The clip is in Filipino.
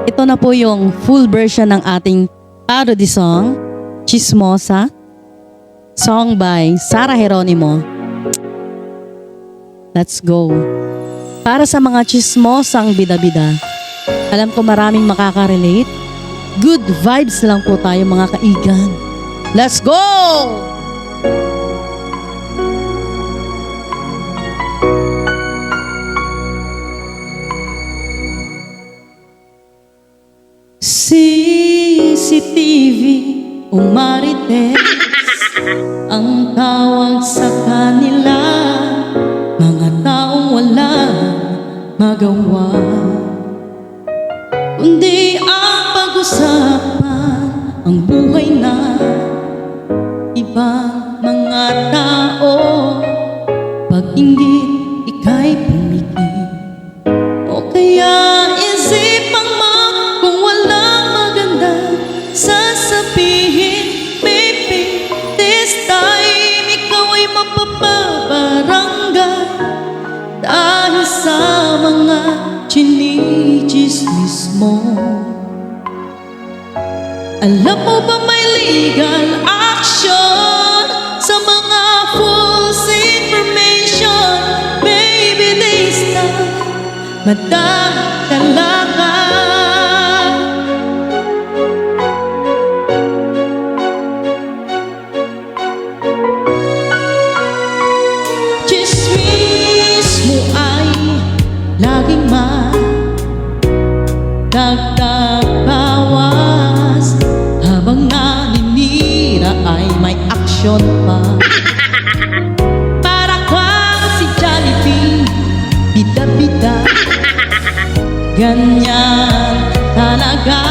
Ito na po yung full version ng ating parody song, Chismosa, song by Sarah Geronimo. Let's go. Para sa mga chismosang bida-bida, alam ko maraming makaka-relate. Good vibes lang po tayo mga kaigan. Let's go! CCTV o Marites ang tawag sa kanila, mga taong wala magawa kundi ang pag-usapan ang buhay na ibang mga tao. Pag-inggit, ika'y pumikit, o kaya isipang mo kung walang maganda sasabihin. Baby, this time ikaw ay mapapabarangay dahil sa mga chinichismis mo. Alam mo ba may legal action sa mga false information? Baby, this time madadala ka. Chismis mo ay laging nagbawas, habang naninira ay may aksyon pa. Para kang si Jollibee, bida-bida, ganyan talaga.